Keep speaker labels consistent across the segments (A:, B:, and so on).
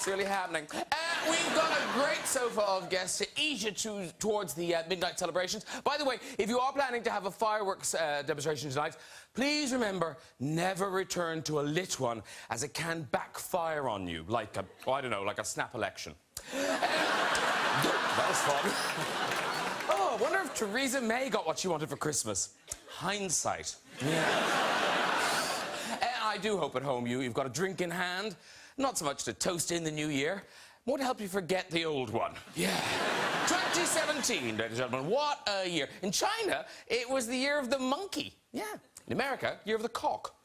A: What's really happening? We've got a great sofa of guests to ease you towards the midnight celebrations. By the way, if you are planning to have a fireworks demonstration tonight, please remember, never return to a lit one, as it can backfire on you, like a, oh, I don't know, like a snap election. That was fun. Oh, I wonder if Theresa May got what she wanted for Christmas. Hindsight. Yeah. I do hope at home you've got a drink in hand. Not so much to toast in the new year, more to help you forget the old one. Yeah. 2017, ladies and gentlemen, what a year. In China, it was the year of the monkey. Yeah. In America, year of the cock.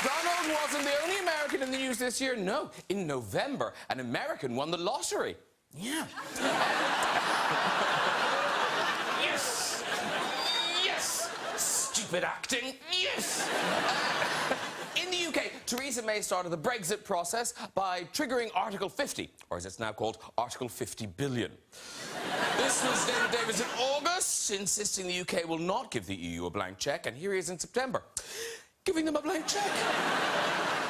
A: Donald wasn't the only American in the news this year. No, in November, an American won the lottery. Yeah. Yes! Yes! Stupid acting. Yes! In the UK, Theresa May started the Brexit process by triggering Article 50, or as it's now called, Article 50 billion. This was David Davis in August, insisting the UK will not give the EU a blank cheque, and here he is in September, giving them a blank cheque.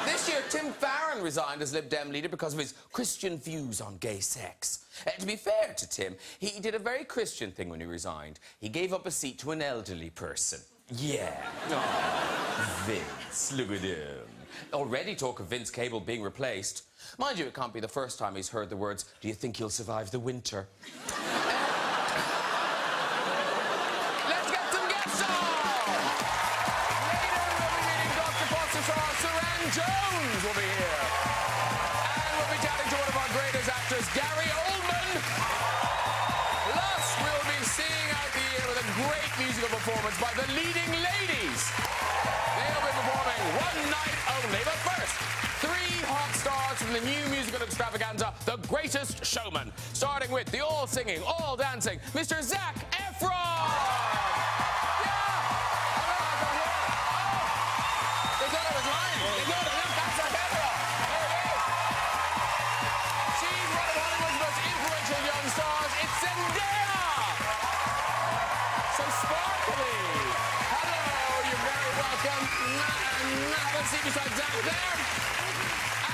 A: This year, Tim Farron resigned as Lib Dem leader because of his Christian views on gay sex. To be fair to Tim, he did a very Christian thing when he resigned. He gave up a seat to an elderly person. Yeah. Oh, Vince, look at him. Already talk of Vince Cable being replaced. Mind you, it can't be the first time he's heard the words, "Do you think you'll survive the winter?" Let's get some guests on! Suranne Jones will be here. And we'll be chatting to one of our greatest actors, Gary Oldman. Plus, we'll be seeing out the year with a great musical performance by the leading ladies. They'll be performing one night only. But first, 3 hot stars from the new musical extravaganza, The Greatest Showman. Starting with the all-singing, all-dancing, Mr. Zac Efron. She's one of Hollywood's most influential young stars. It's Zendaya! So sparkly. Hello, you're very welcome. Have a seat beside Zac there.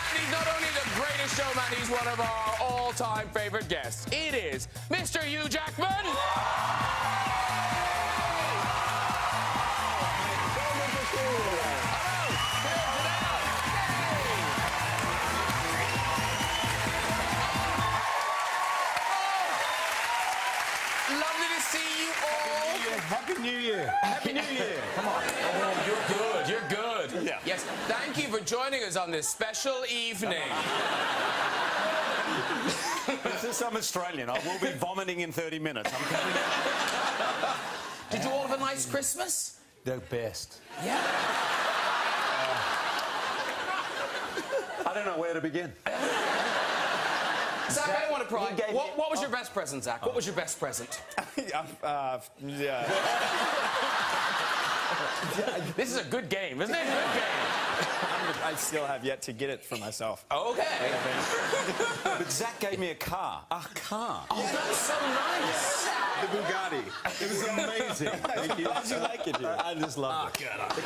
A: And he's not only the greatest showman, he's one of our all-time favorite guests. It is Mr. Hugh Jackman.
B: Happy New Year. Happy New Year. Come on.
A: Oh, you're good. You're good.
B: Yeah.
A: Yes. Thank you for joining us on this special evening.
B: Since I'm Australian, I will be vomiting in 30 minutes. I'm coming.
A: Did you all have a nice Christmas?
B: The best.
A: Yeah.
B: I don't know where to begin.
A: Zac, I don't want to pry. What was your best present, Zac? What was your best present?
B: Yeah.
A: This is a good game, isn't it? Good game.
C: I still have yet to get it for myself.
A: Okay.
B: But Zac gave me a car. A car.
A: Oh, that's so nice.
B: The Bugatti. It was amazing. Thank you.
C: How did you like it, Hugh?
B: I just loved it. The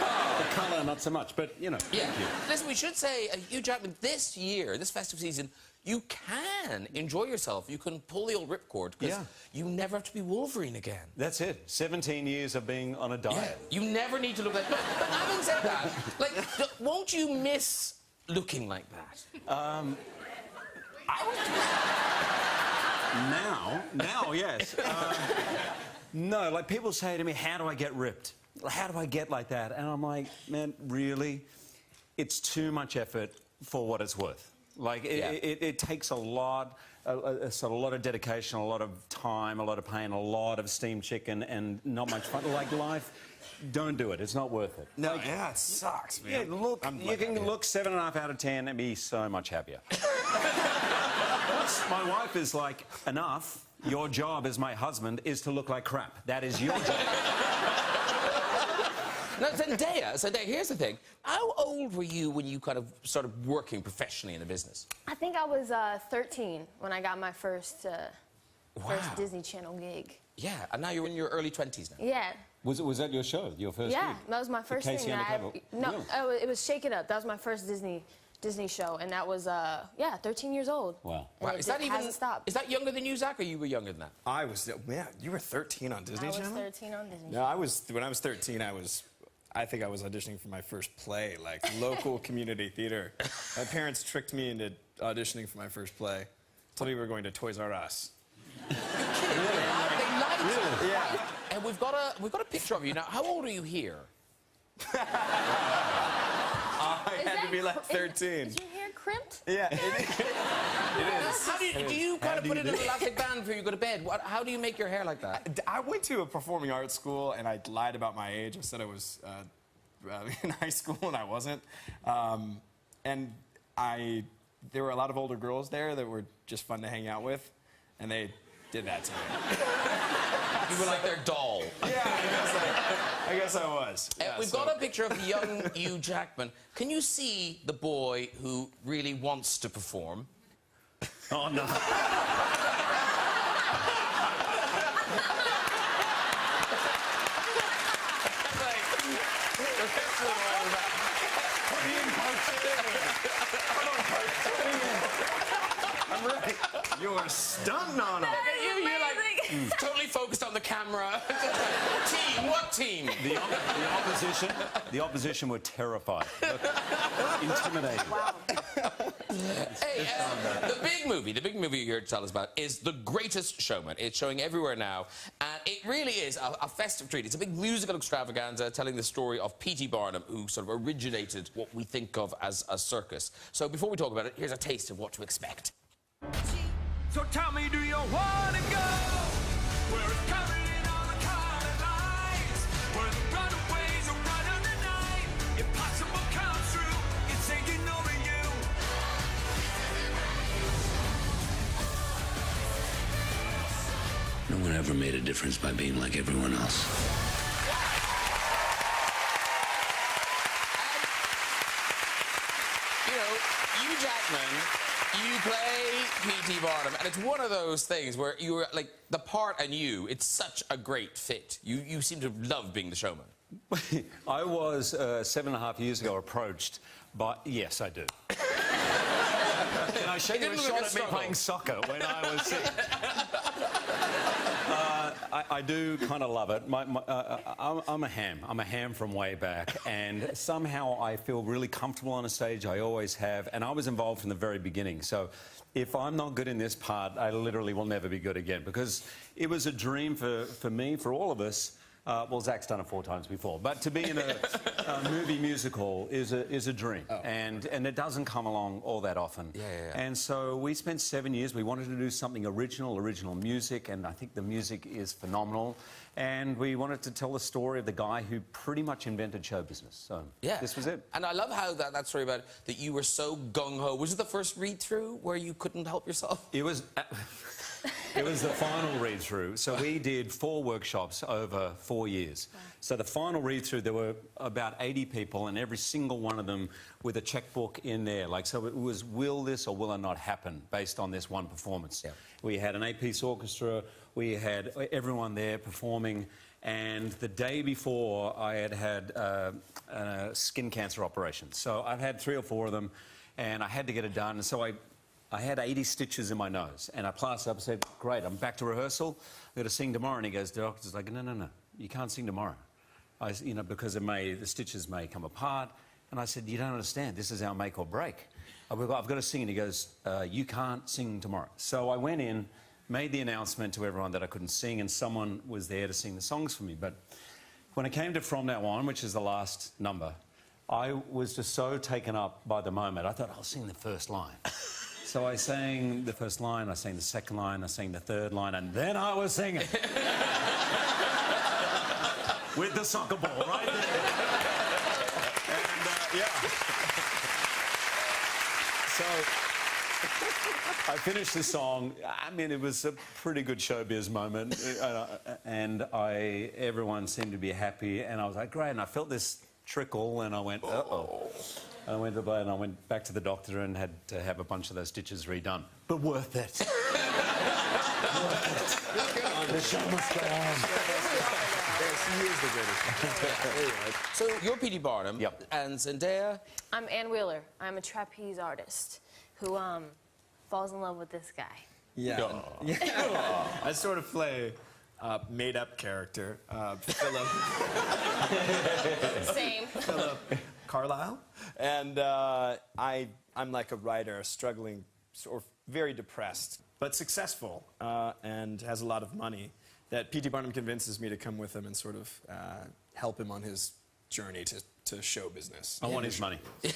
B: colour, not so much, but, you know.
A: Yeah. Listen, we should say, Hugh Jackman, this year, this festive season, you can enjoy yourself. You can pull the old ripcord because you never have to be Wolverine again.
B: That's it. 17 years of being on a diet.
A: Yeah. You never need to look like... But having said that, like, won't you miss looking like that?
B: Now, yes. No, like people say to me, how do I get ripped? How do I get like that? And I'm like, man, really? It's too much effort for what it's worth. Like, it takes a lot of dedication, a lot of time, a lot of pain, a lot of steamed chicken, and not much fun. Like life, don't do it. It's not worth it.
C: No, yeah, it sucks, man.
B: Yeah, look, you can look 7.5 out of 10 and be so much happier. My wife is like, enough. Your job as my husband is to look like crap. That is your job.
A: Now, Zendaya, here's the thing. How old were you when you kind of started working professionally in the business?
D: I think I was 13 when I got my first first Disney Channel gig.
A: Yeah, and now you're in your early 20s now.
D: Yeah.
B: Was that your show, your first
D: Yeah,
B: gig?
D: that was my first
B: Casey
D: thing.
B: and the
D: That
B: Cowboy?
D: no,
B: Really?
D: oh, it was Shake It Up. That was my first Disney show, and that was 13 years old.
B: Wow.
D: And
A: Wow,
D: it
A: is that even?
D: hasn't stopped.
A: Is that younger than you, Zach, or you were younger than that?
C: I was, man, you were 13 on Disney
D: I was
C: Channel?
D: 13 on Disney.
C: No, when I was 13, I think I was auditioning for my first play, like local community theater. My parents tricked me into auditioning for my first play. Told me we were going to Toys R Us.
A: They lied to you.
C: Yeah.
A: And we've got a picture of you now. How old are you here?
C: I had to be like 13.
D: Is your hair crimped?
C: Yeah, it is.
A: How do you kind of put it in an elastic band before you go to bed? How do you make your hair like that?
C: I went to a performing arts school and I lied about my age. I said I was in high school and I wasn't. And there were a lot of older girls there that were just fun to hang out with, and they did that to me.
A: You were like their doll.
C: Yeah, I guess I was. Yeah,
A: We've got a picture of young Hugh Jackman. Can you see the boy who really wants to perform?
B: Oh, no. You're stunned on him.
A: You're like totally focused on the camera. Team, what team?
B: The opposition were terrified. Intimidated.
D: Wow.
A: Hey, the big movie you're here to tell us about is The Greatest Showman. It's showing everywhere now, and it really is a festive treat. It's a big musical extravaganza telling the story of P.T. Barnum, who sort of originated what we think of as a circus. So before we talk about it, here's a taste of what to expect.
E: So tell me, do you wanna go where it's covered in all the colored lights, where the runaways are run of the night? Impossible comes true, it's hanging over you.
F: No one ever made a difference by being like everyone else.
A: You know, Hugh Jackman, you play P.T. Barnum, and it's one of those things where you were like the part and you. It's such a great fit. You seem to love being the showman.
B: I was 7.5 years ago approached by. Yes, I do. Can I show you a shot at me playing soccer when I was 6? I do kind of love it. I'm a ham. I'm a ham from way back, and somehow I feel really comfortable on a stage. I always have, and I was involved from the very beginning. So if I'm not good in this part, I literally will never be good again, because it was a dream for me, for all of us. Well, Zac's done it 4 times before, but to be in a movie musical is a dream, and it doesn't come along all that often.
A: Yeah.
B: And so we spent 7 years. We wanted to do something original music, and I think the music is phenomenal. And we wanted to tell the story of the guy who pretty much invented show business. So
A: Yeah.
B: this was it.
A: And I love how that story about that you were so gung-ho. Was it the first read-through where you couldn't help yourself?
B: It was. It was the final read-through. So we did 4 workshops over 4 years. Wow. So the final read-through, there were about 80 people, and every single one of them with a checkbook in there. Like, so it was, will this or will it not happen based on this one performance? Yeah. We had an 8-piece orchestra. We had everyone there performing. And the day before, I had a skin cancer operation. So I've had 3 or 4 of them, and I had to get it done. And so I had 80 stitches in my nose, and I plastered up and said, great, I'm back to rehearsal. I've got to sing tomorrow. And he goes, the doctor's like, no, you can't sing tomorrow. Because the stitches may come apart. And I said, you don't understand. This is our make or break. I've got to sing. And he goes, you can't sing tomorrow. So I went in, made the announcement to everyone that I couldn't sing, and someone was there to sing the songs for me. But when it came to From Now On, which is the last number, I was just so taken up by the moment. I thought, I'll sing the first line. So I sang the first line, I sang the second line, I sang the third line, and then I was singing. With the soccer ball right there. And, yeah. So I finished the song. I mean, it was a pretty good showbiz moment. And everyone seemed to be happy, and I was like, great. And I felt this trickle, and I went, uh-oh. I went to the and I went back to the doctor and had to have a bunch of those stitches redone. But worth it.
G: The show must go on.
C: Yes, he is the greatest.
A: So you're P.T. Barnum.
B: Yep.
A: And Zendaya?
D: I'm Ann Wheeler. I'm a trapeze artist who falls in love with this guy.
C: Yeah. Yeah. I sort of play a made-up character, Philip.
D: Same.
C: Philip Carlisle. And I'm like a writer, struggling, sort of very depressed, but successful, and has a lot of money, that P.T. Barnum convinces me to come with him and sort of help him on his journey to show business.
B: I want his money.
A: And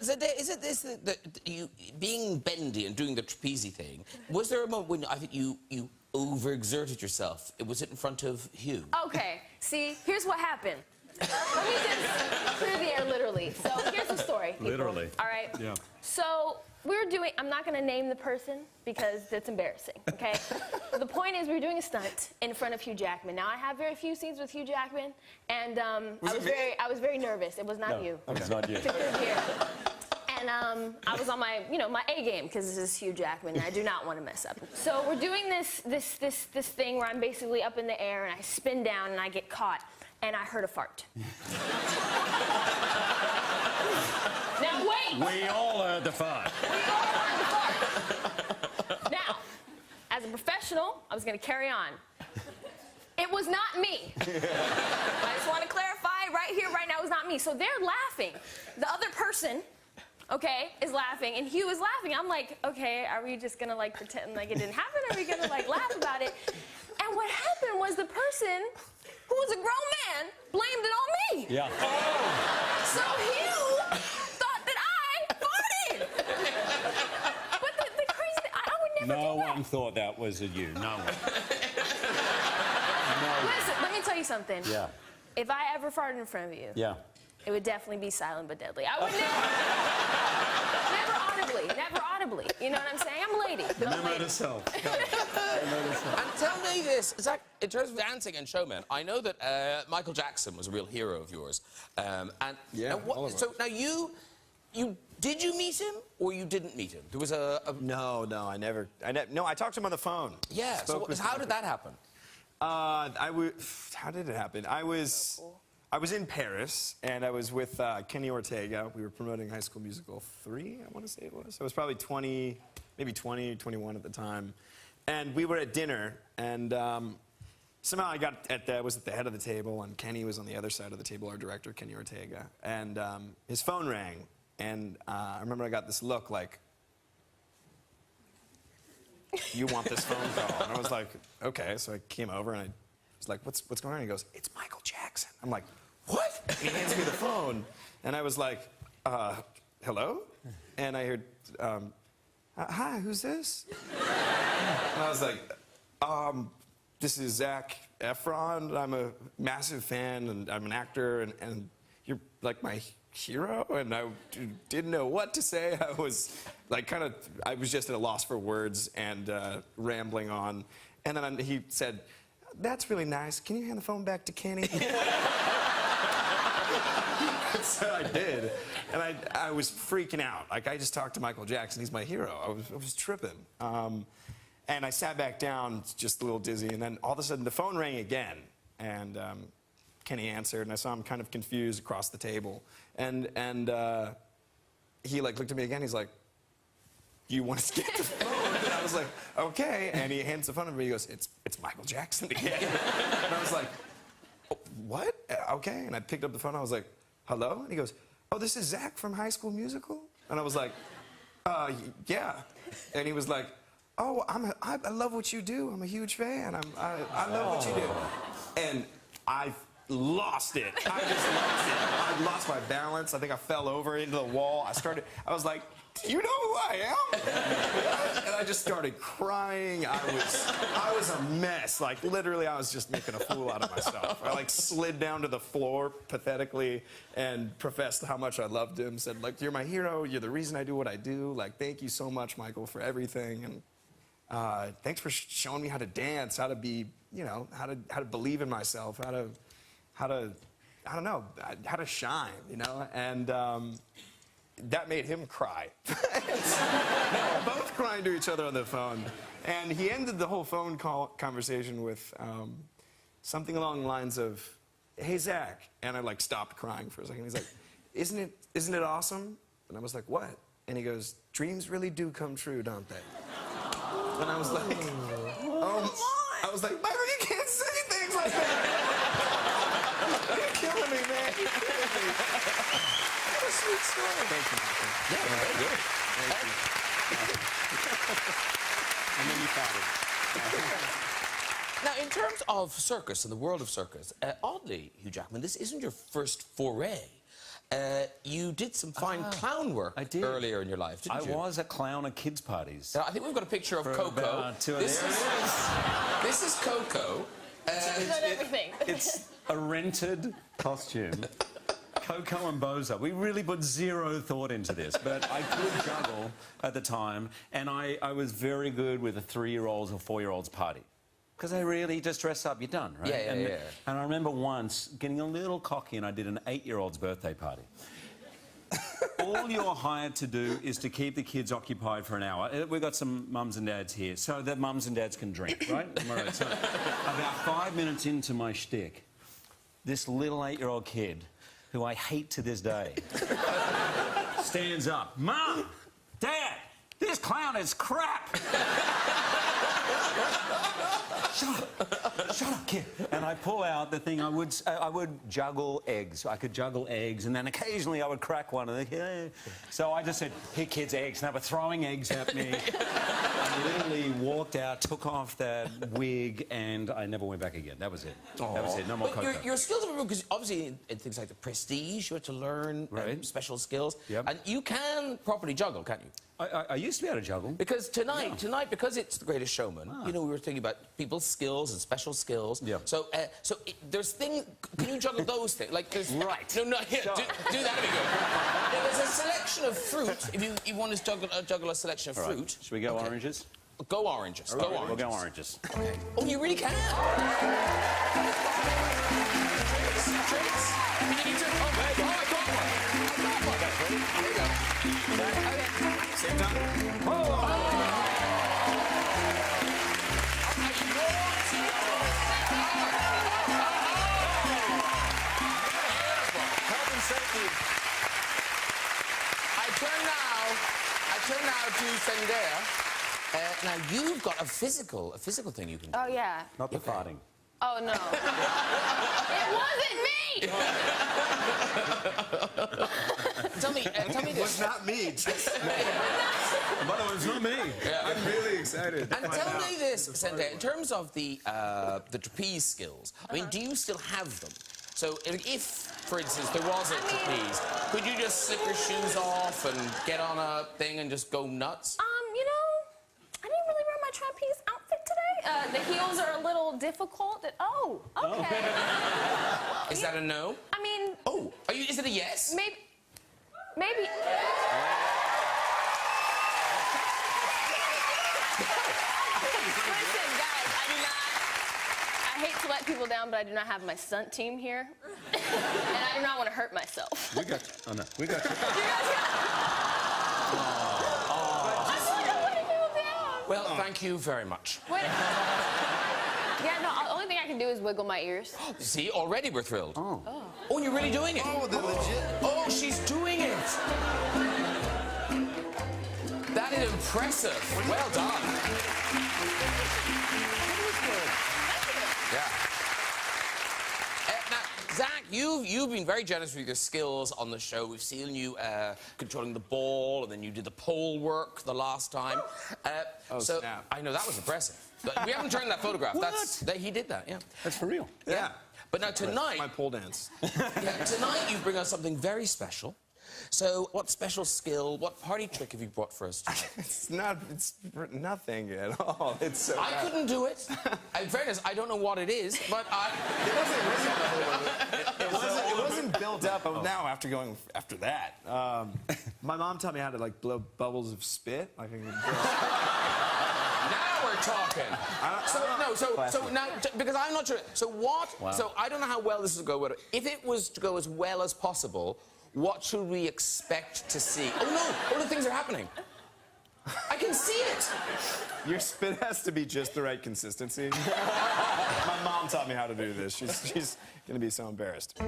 A: Zendaya, is it this that you being bendy and doing the trapeze thing? Was there a moment when I think you overexerted yourself? Was it in front of Hugh?
D: Okay, see, here's what happened. Let me just clear the air, literally. So here's the story. People.
B: Literally.
D: All right?
B: Yeah.
D: So we're doing, I'm not going to name the person because that's embarrassing, okay? But the point is we were doing a stunt in front of Hugh Jackman. Now, I have very few scenes with Hugh Jackman, and I was very nervous. It was not you.
B: It's not you.
D: To clear the air. And I was on my, my A game because this is Hugh Jackman, and I do not want to mess up. So we're doing this thing where I'm basically up in the air, and I spin down, and I get caught, and I heard a fart. Now wait.
B: We all heard the fart.
D: We all heard the fart. Now, as a professional, I was going to carry on. It was not me. I just want to clarify right here, right now, it was not me. So they're laughing. The other person, okay, is laughing, and Hugh is laughing. I'm like, okay, are we just gonna like pretend like it didn't happen? Or are we gonna like laugh about it? And what happened was the person who was a grown man blamed it on me.
B: Yeah.
D: So Hugh thought that I farted. But the crazy thing, I would never
B: No
D: do that.
B: one thought that was you. No one.
D: Listen, let me tell you something.
B: Yeah.
D: If I ever farted in front of you,
B: Yeah.
D: it would definitely be silent but deadly. I would never audibly. You know what I'm saying? I'm a lady. I'm a lady.
B: self.
A: And tell me this, Zach, in terms of dancing and showmen, I know that Michael Jackson was a real hero of yours.
C: Yeah, all of
A: so now did you meet him or you didn't meet him? There was
C: No, I never. No, I talked to him on the phone.
A: Yeah.
C: Spoke with
A: how
C: him.
A: did that happen?
C: How did it happen? I was in Paris, and I was with Kenny Ortega. We were promoting High School Musical 3, I want to say it was. I was probably 20, maybe 20, 21 at the time. And we were at dinner, and somehow I was at the head of the table, and Kenny was on the other side of the table, our director, Kenny Ortega. And his phone rang, and I remember I got this look like, you want this phone call? And I was like, okay. So I came over, and I was like, what's going on? He goes, it's Michael Jackson. I'm like, what? And he hands me the phone, and I was like, hello? And I heard, hi, who's this? And I was like, this is Zac Efron. I'm a massive fan, and I'm an actor, and you're like my hero, and I didn't know what to say. I was like I was just at a loss for words and rambling on. And then he said, that's really nice. Can you hand the phone back to Kenny? So I did. And I was freaking out. Like, I just talked to Michael Jackson. He's my hero. I was tripping. And I sat back down, just a little dizzy, and then all of a sudden the phone rang again. And Kenny answered, and I saw him kind of confused across the table. And he like looked at me again. He's like, "You want to get the phone?" And I was like, "Okay." And he hands the phone to me. He goes, "It's Michael Jackson again." And I was like, "Oh, what? Okay." And I picked up the phone. I was like, "Hello?" And he goes, "Oh, this is Zach from High School Musical." And I was like, "Yeah." And he was like, "Oh, I love what you do. I'm a huge fan. I love what you do." And I lost it. I just lost it. I lost my balance. I think I fell over into the wall. I was like, "Do you know who I am?" And I just started crying. I was a mess. Like, literally, I was just making a fool out of myself. I like slid down to the floor pathetically and professed how much I loved him. Said, like, "You're my hero. You're the reason I do what I do. Like, thank you so much, Michael, for everything. And thanks for showing me how to dance, how to be, how to believe in myself, how to I don't know, how to shine, you know? And that made him cry. They were both crying to each other on the phone. And he ended the whole phone call conversation with something along the lines of, "Hey, Zach." And I, like, stopped crying for a second. He's like, isn't it awesome? And I was like, "What?" And he goes, "Dreams really do come true, don't they?" And I was like, I was like, "Michael, you can't say things like that." You're killing me, man. You're killing me. What a sweet story. Thank you, Michael.
A: Yeah, very good.
C: Thank you. And then you found it.
A: Now, in terms of circus and the world of circus, oddly, Hugh Jackman, this isn't your first foray. You did some fine clown work earlier in your life, didn't you?
B: I was a clown at kids' parties.
A: Now, I think we've got a picture of Coco.
B: This
A: is Coco.
D: Everything.
B: It's a rented costume. Coco and Bozo. We really put zero thought into this, but I could juggle at the time, and I was very good with a 3-year-olds or 4-year-olds party. Because they really just dress up, you're done, right?
A: Yeah.
B: And I remember once getting a little cocky and I did an 8-year-old's birthday party. All you're hired to do is to keep the kids occupied for an hour. We've got some mums and dads here, so that mums and dads can drink, right? Am I right? So about 5 minutes into my shtick, this little 8-year-old kid, who I hate to this day, stands up. "Mum! Dad! This clown is crap!" Shut up, kid. And I pull out the thing. I would juggle eggs. I could juggle eggs, and then occasionally I would crack one. And so I just said, "Here, kids, eggs." And they were throwing eggs at me. I literally walked out, took off that wig, and I never went back again. That was it.
A: Aww.
B: That was it. No more Coco.
A: Your skills are because obviously in things like the Prestige, you had to learn special skills.
B: Yep.
A: And you can properly juggle, can't you?
B: I used to be able to juggle.
A: Because tonight, because it's The Greatest Showman, you know, we were thinking about people's skills and special skills.
B: Yeah.
A: So, there's things. Can you juggle those things? Like, there's
B: right.
A: No, yeah, do that. Be good. Yeah, there's a selection of fruit. If you want to juggle a selection of fruit.
B: Right. Should we go oranges?
A: Go oranges.
B: Right. Go oranges. We'll go oranges.
A: Okay. Oh, you really can. Tricks. I mean, you need to. Oh, I got one. There you go. Okay.
C: Same time?
A: Health and safety. I turn now to Zendaya. Now you've got a physical thing you can do.
D: Oh, yeah.
B: Not the farting.
D: Oh, no. It wasn't me!
A: Tell me
C: It was
A: this.
C: not me.
B: But it was not me.
C: I'm really excited.
A: And tell me this, Zendaya, in terms of the trapeze skills, I mean, do you still have them? So if, for instance, there was a trapeze, could you just slip your shoes off and get on a thing and just go nuts?
D: You know, I didn't really wear my trapeze outfit today. The heels are a little difficult. Oh, okay.
A: Is that a no?
D: I mean...
A: Oh, is it a yes?
D: Maybe... Listen, guys, I hate to let people down, but I do not have my stunt team here. And I do not want to hurt myself.
B: We got you. Oh, no. We got you.
D: You guys I don't want to people down.
A: Well, thank you very much.
D: Wait. Yeah, no, the only thing I can do is wiggle my ears.
A: See, already we're thrilled. Oh, you're really doing it?
C: Oh, they're legit.
A: Oh, she's doing it. That is impressive. Well done. Yeah. Now, Zach, you've been very generous with your skills on the show. We've seen you controlling the ball, and then you did the pole work the last time. So
C: snap.
A: I know that was impressive. But we haven't turned that photograph. He did that. Yeah.
B: That's for real.
A: Yeah. But now tonight,
C: My pole dance.
A: tonight you bring us something very special. So, what special skill, what party trick have you brought for us tonight?
C: It's nothing at all. It's so
A: I
C: bad.
A: couldn't do it. In fairness, I don't know what it is, but
C: It wasn't built up. But now, after that, my mom taught me how to like blow bubbles of spit. Like I could
A: Now we're talking. So now, because I'm not sure. So what?
B: Wow.
A: So I don't know how well this will go. But if it was to go as well as possible, what should we expect to see? Oh no! Oh, the things are happening. I can see it.
C: Your spit has to be just the right consistency. My mom taught me how to do this. She's gonna be so embarrassed.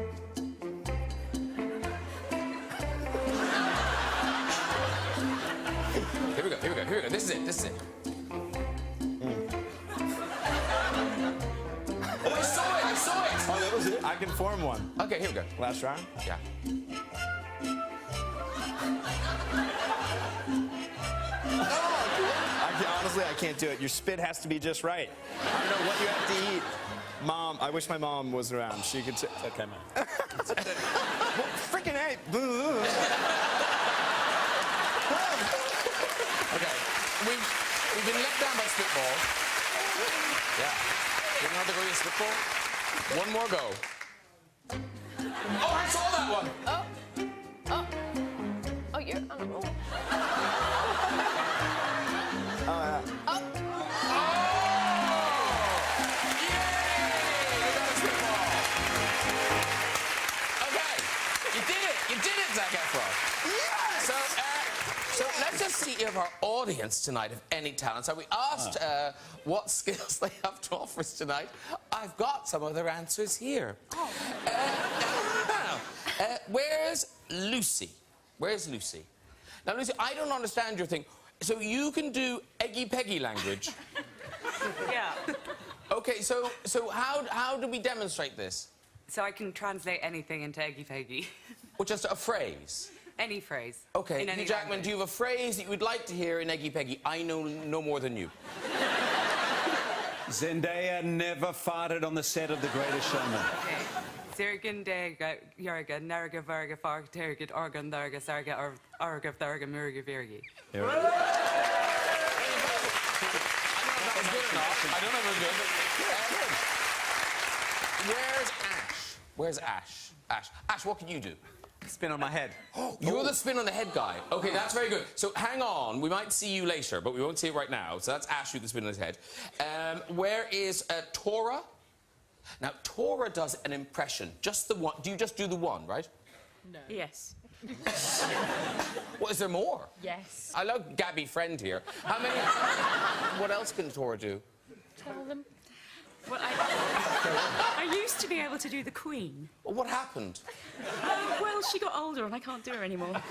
A: Here we go. This is it. Oh, I saw it.
C: Oh, that was it? I can form one.
A: Okay, here we go.
C: Last round?
A: Yeah.
C: Honestly, I can't do it. Your spit has to be just right. I don't know what you have to eat. Mom, I wish my mom was around. She could say, okay, man. Freaking A.
A: Okay. We've been let down by spitball. Yeah. Didn't have to go to spitball. One more go. Oh, I saw that one.
D: Oh, you're on a roll.
A: You did it, Zac Efron. Yes! So let's just see if our audience tonight have any talent. So we asked what skills they have to offer us tonight. I've got some of their answers here. Where's Lucy? Where's Lucy? Now, Lucy, I don't understand your thing. So you can do eggy-peggy language?
H: Yeah.
A: Okay, so how do we demonstrate this?
H: So I can translate anything into eggy peggy.
A: Or just a phrase?
H: Any phrase.
A: Okay,
H: in any
A: Hugh Jackman,
H: language.
A: do you have a phrase that you would like to hear in Eggy Peggy? I know no more than you.
B: Zendaya never farted on the set of The Greatest Showman.
H: Okay. Zirgan dega yarga narga varga farg tergit organ darga sarga arga tharga murga virgi.
A: I don't know if it was good, but Where's Ash? Where's Ash? Ash, what can you do?
C: Spin on my head.
A: You're the spin on the head guy. Okay, that's very good. So hang on, we might see you later, but we won't see it right now. So that's Ash with the spin on his head. Where is Tora? Now, Tora does an impression. Just the one. Do you just do the one, right?
I: No.
H: Yes.
A: What, is there more?
I: Yes.
A: I love Gabby Friend here. How many... What else can Tora do?
I: Tell them.
J: Well, I used to be able to do the Queen.
A: Well, what happened?
J: Well, she got older and I can't do her anymore.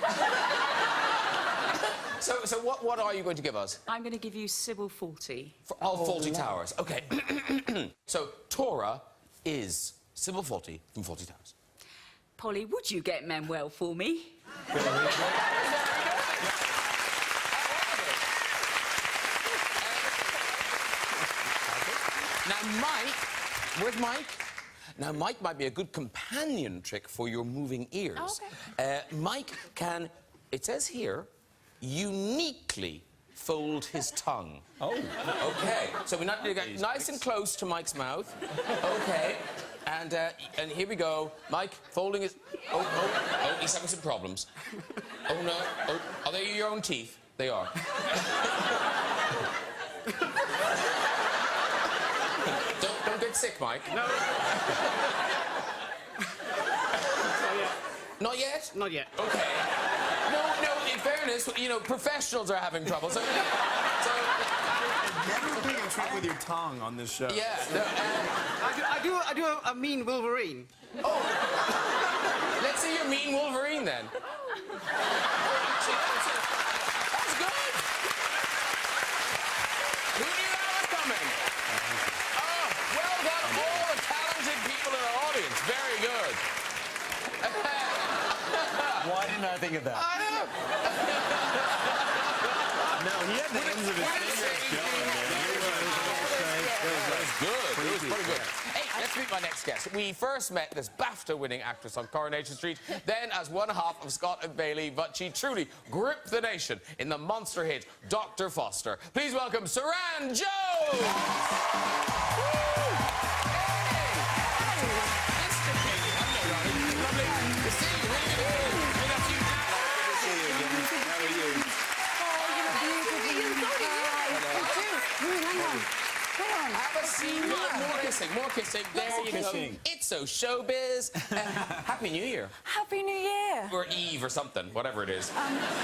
A: So what are you going to give us?
J: I'm going to give you Sybil Fawlty.
A: Fawlty Towers. OK. So Tora is Sybil Fawlty from Fawlty Towers.
J: Polly, would you get Manuel for me?
A: Now, Mike, where's Mike? Now, Mike might be a good companion trick for your moving ears.
D: Oh, okay.
A: Mike can, it says here, uniquely fold his tongue.
B: Oh.
A: OK, so we need to get nice and close to Mike's mouth. OK, and here we go. Mike, folding his... Oh, he's having some problems. Oh, no. Oh, are they your own teeth? They are. Don't get sick, Mike.
K: No.
A: Not yet?
K: Not yet.
A: OK. No, in fairness, you know, professionals are having trouble, so...
C: Never playing a trick with your tongue on this show.
A: Yeah. No,
K: I do a mean Wolverine.
A: oh. Let's see your mean Wolverine, then. That's good. Who knew that was coming? Oh, well done, all the talented people in the audience. Very good.
B: Why didn't I think of that?
A: I know.
C: No, he had the ends of his fingers going, man.
A: That was good. It was pretty good. Hey, let's meet my next guest. We first met this BAFTA-winning actress on Coronation Street, then as one half of Scott and Bailey, but she truly gripped the nation in the monster hit Dr. Foster. Please welcome Suranne Jones! kissing, more kissing. There you go. It's so showbiz. Happy New Year.
I: Happy New Year.
A: Or Eve or something, whatever it is.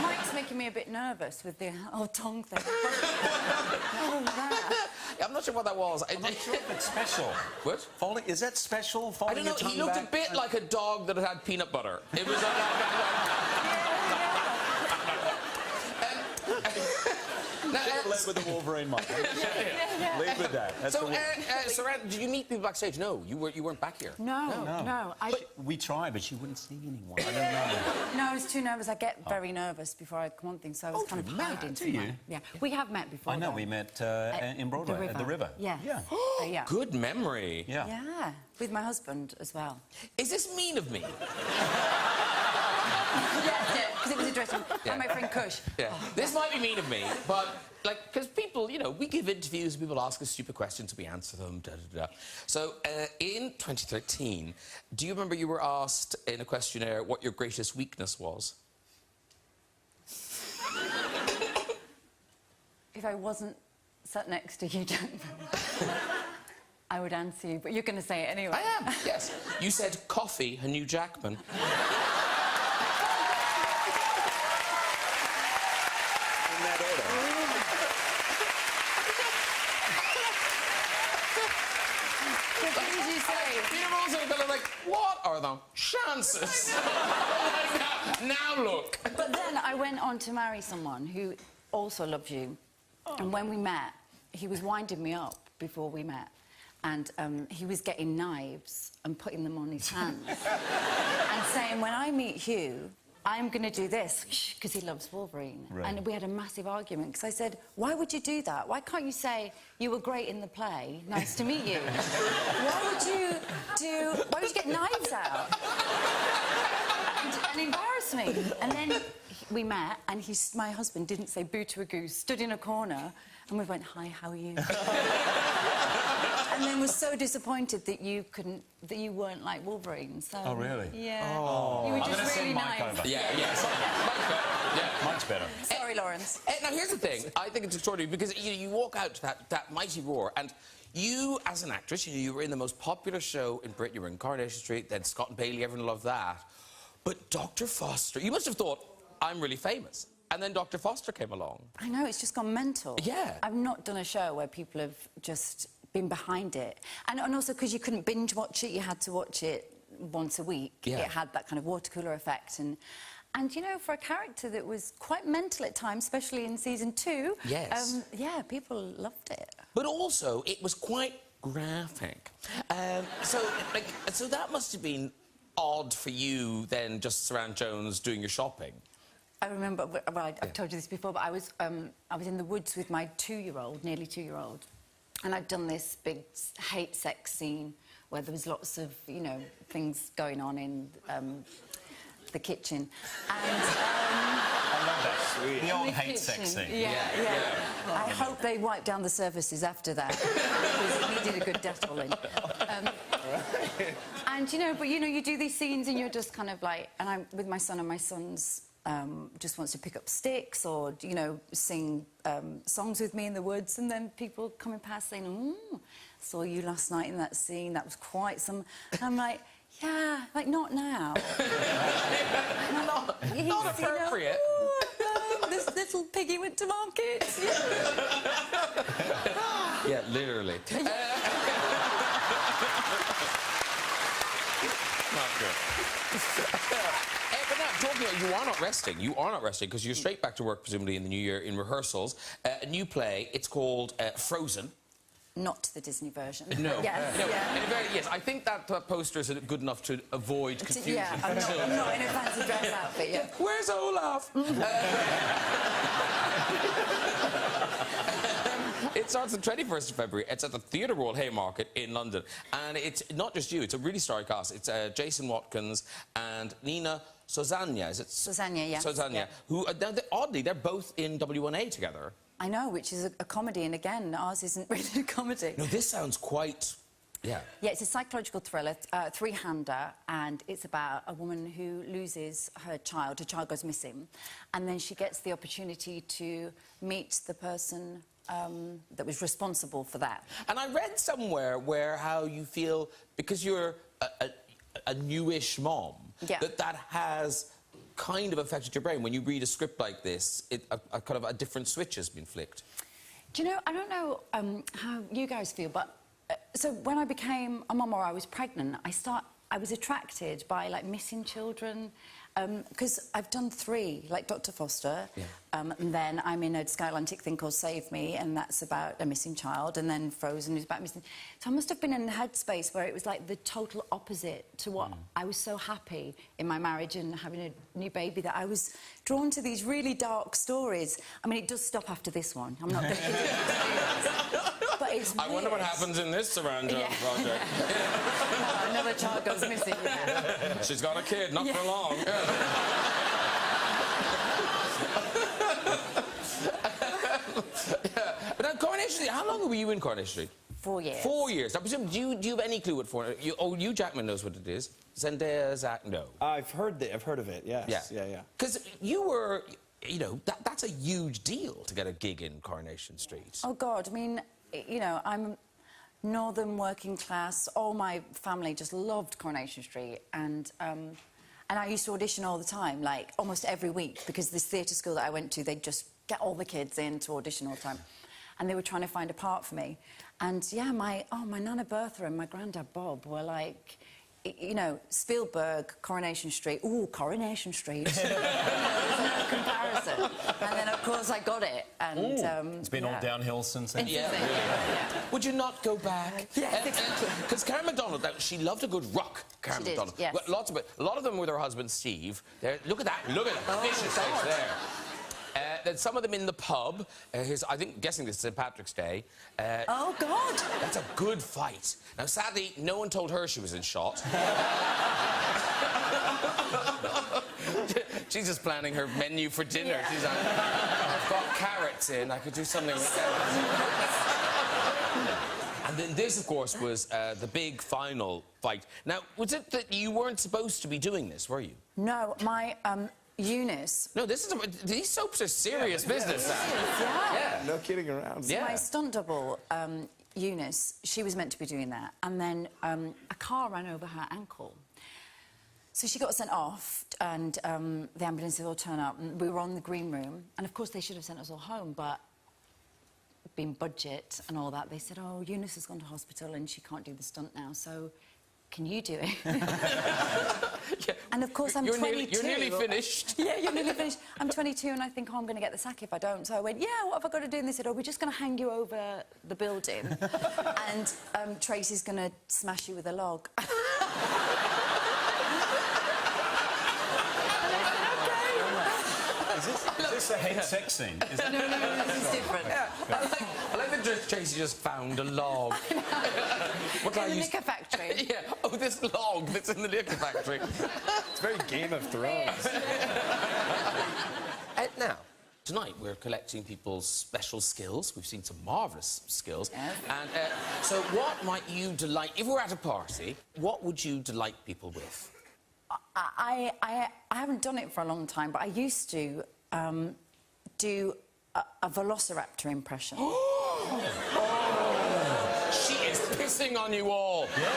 I: Mike's making me a bit nervous with the tongue thing. Oh, that.
A: I'm not sure what that was.
B: I'm not sure if it's special.
A: What?
B: Folding, is that special?
A: I
B: Folding
A: don't know.
B: your
A: He
B: tongue
A: looked
B: back?
A: a bit like a dog that had peanut butter. It was
B: Lead with the Wolverine, Mike. Lead with that. That's
A: so,
B: the
A: Suranne, did you meet people backstage? No, you weren't back here.
I: No.
B: we tried, but she wouldn't see anyone. I don't know.
I: No, I was too nervous. I get very nervous before I come on things, so I was kind of hiding.
B: do you?
I: Yeah, we have met before.
B: I know,
I: though.
B: we met in Broadway, at the River.
I: Yeah.
B: Yeah.
I: Yeah.
A: Good memory.
B: Yeah.
I: Yeah, with my husband as well.
A: Is this mean of me?
I: Yeah, because it was addressed by my friend Kush.
A: Yeah. This might be mean of me, but, like, because people, you know, we give interviews, people ask us stupid questions, we answer them, da-da-da. So, in 2013, do you remember you were asked in a questionnaire what your greatest weakness was?
I: If I wasn't sat next to Hugh Jackman, I would answer you, but you're going to say it anyway.
A: I am, yes. You said coffee and Hugh Jackman. You're also kind of like, what are the chances? now look.
I: But then I went on to marry someone who also loves you. And when we met, he was winding me up before we met. And he was getting knives and putting them on his hands. And saying, when I meet Hugh, I'm going to do this, because he loves Wolverine.
B: Right.
I: And we had a massive argument, because I said, why would you do that? Why can't you say, you were great in the play, nice to meet you? Why would you get knives out? and embarrass me? And then we met, and my husband didn't say boo to a goose, stood in a corner, and we went, hi, how are you? And then was so disappointed that you weren't like Wolverine. So,
B: oh, really?
I: Yeah.
B: Oh.
I: You were
B: I'm
I: just really
B: Mike
I: nice.
B: over.
A: Yeah. Much better. Yeah.
B: Much better.
I: Sorry, Lawrence.
A: Now, here's the thing. I think it's extraordinary because you walk out to that mighty roar, and you, as an actress, you were in the most popular show in Britain. You were in Coronation Street, then Scott and Bailey, everyone loved that. But Dr. Foster, you must have thought, I'm really famous. And then Dr. Foster came along.
I: I know, it's just gone mental.
A: Yeah.
I: I've not done a show where people have just been behind it. And also because you couldn't binge watch it, you had to watch it once a week.
A: Yeah.
I: It had that kind of water cooler effect. And you know, for a character that was quite mental at times, especially in season 2...
A: Yes.
I: Yeah, people loved it.
A: But also, it was quite graphic. So that must have been odd for you, then, just Suranne Jones doing your shopping.
I: I remember, well, I've told you this before, but I was in the woods with my 2-year-old, nearly 2-year-old, and I'd done this big hate sex scene where there was lots of, you know, things going on in the kitchen. And,
B: I love that. Sweet. The old hate
I: kitchen.
B: sex scene.
I: Yeah. I hope they wiped down the surfaces after that, because it needed a good Dettol in. And, you know, but, you know, you do these scenes and you're just kind of like... And I'm with my son, and my son's just wants to pick up sticks or, you know, sing songs with me in the woods, and then people coming past saying, saw you last night in that scene, that was quite some... And I'm like, yeah, like, not now.
A: Not appropriate.
I: You know, this little piggy went to market.
A: Yeah, literally. Not good. But now, talking about, you are not resting. You are not resting because you're straight back to work, presumably, in the new year in rehearsals. A new play. It's called Frozen.
I: Not the Disney version.
A: No.
I: Yes,
A: no.
I: yeah.
A: Yes, I think that poster is good enough to avoid confusion.
I: Yeah, I'm not in a fancy dress outfit yet.
A: Where's Olaf? It starts the 21st of February. It's at the Theatre Royal Haymarket in London. And it's not just you, it's a really starry cast. It's Jason Watkins and Nina Sosanya, is it?
I: Sosanya, yeah.
A: Sosanya,
I: yeah.
A: who, oddly, they're both in W1A together.
I: I know, which is a comedy, and again, ours isn't really a comedy.
A: No, this sounds quite... Yeah.
I: Yeah, it's a psychological thriller, three-hander, and it's about a woman who loses her child. Her child goes missing, and then she gets the opportunity to meet the person that was responsible for that.
A: And I read somewhere where how you feel, because you're a newish mom,
I: Yeah.
A: that has kind of affected your brain. When you read a script like this, a kind of a different switch has been flicked.
I: Do you know, I don't know how you guys feel, but so when I became a mum or I was pregnant, I was attracted by, like, missing children, because I've done 3, like Dr. Foster, and then I'm in a Sky Atlantic thing called Save Me, and that's about a missing child, and then Frozen is about missing... So I must have been in a headspace where it was, like, the total opposite to what... I was so happy in my marriage and having a new baby that I was drawn to these really dark stories. I mean, it does stop after this one. I'm not going to... But it's
A: I wonder what happens in this Suranne project.
I: Another child goes missing. Yeah.
A: She's got a kid, not for long. But now, Coronation Street, how long were you in Coronation Street?
I: 4 years.
A: 4 years. I presume, do you have any clue what Hugh Jackman knows what it is. Zendaya, Zac, no.
C: I've heard of it, yes. Yeah.
A: Because you were, you know, that's a huge deal to get a gig in Coronation Street.
I: Oh, God, I mean, you know, I'm northern working class. All my family just loved Coronation Street, and I used to audition all the time, like, almost every week, because this theatre school that I went to, they'd just get all the kids in to audition all the time. And they were trying to find a part for me. And, yeah, my Nana Bertha and my granddad Bob were like... You know, Spielberg, Coronation Street. Ooh, Coronation Street. There's no comparison. And then, of course, I got it. And
B: it's been all downhill since then.
A: Yeah. Would you not go back?
I: Yes, exactly.
A: Because Karen MacDonald, she loved a good rock. Karen
I: She did,
A: MacDonald.
I: yes.
A: Well, lots of it. A lot of them with her husband Steve. Look at that. Look at the vicious face there. Then some of them in the pub. Guessing this is St. Patrick's Day.
I: Oh, God!
A: That's a good fight. Now, sadly, no one told her she was in shot. She's just planning her menu for dinner.
I: Yeah.
A: She's like, I've got carrots in, I could do something with carrots. And then this, of course, was the big final fight. Now, was it that you weren't supposed to be doing this, were you?
I: No, my... Eunice.
A: No, these soaps are serious business.
I: Yeah.
C: No kidding around.
I: So my stunt double, Eunice, she was meant to be doing that, and then a car ran over her ankle. So she got sent off, and the ambulances all turned up, and we were on the green room, and of course they should have sent us all home, but being budget and all that, they said, oh, Eunice has gone to hospital and she can't do the stunt now, so can you do it?
A: Yeah.
I: And of course I'm 22.
A: You're nearly finished.
I: Yeah, you're nearly finished. I'm 22 and I think, oh, I'm going to get the sack if I don't. So I went, yeah, what have I got to do? And they said, oh, we're just going to hang you over the building and Tracy's going to smash you with a log.
B: Is this a hate sex scene? Is it?
I: No, this is different.
A: Yeah. I like that Tracy just found a log.
I: In the liquor factory.
A: Yeah. Oh, this log that's in the liquor factory.
C: It's very Game of Thrones.
A: Now, tonight we're collecting people's special skills. We've seen some marvellous skills.
I: Yeah.
A: And so what might you delight... If we're at a party, what would you delight people with?
I: I haven't done it for a long time, but I used to do a velociraptor impression.
A: She is pissing on you all. Yeah.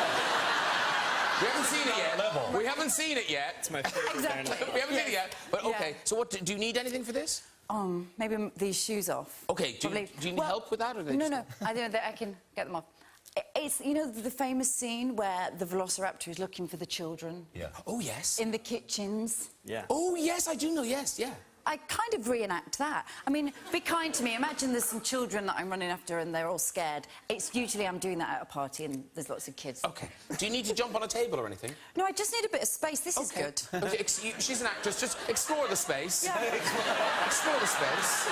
A: We haven't seen it yet. We haven't seen it yet.
C: It's my favorite.
I: Exactly.
A: We haven't seen it yet. But OK, so what do you need anything for this?
I: Maybe these shoes off.
A: OK, do you need help with that? Or
I: No, I don't know. I can get them off. It's, you know, the famous scene where the velociraptor is looking for the children?
B: Yeah.
A: Oh, yes.
I: In the kitchens?
C: Yeah.
A: Oh, yes, I do know, yes, yeah.
I: I kind of reenact that. I mean, be kind to me. Imagine there's some children that I'm running after and they're all scared. It's usually I'm doing that at a party and there's lots of kids.
A: OK. Do you need to jump on a table or anything?
I: No, I just need a bit of space. This is good.
A: Okay, she's an actress. Just explore the space. Yeah. Explore the space.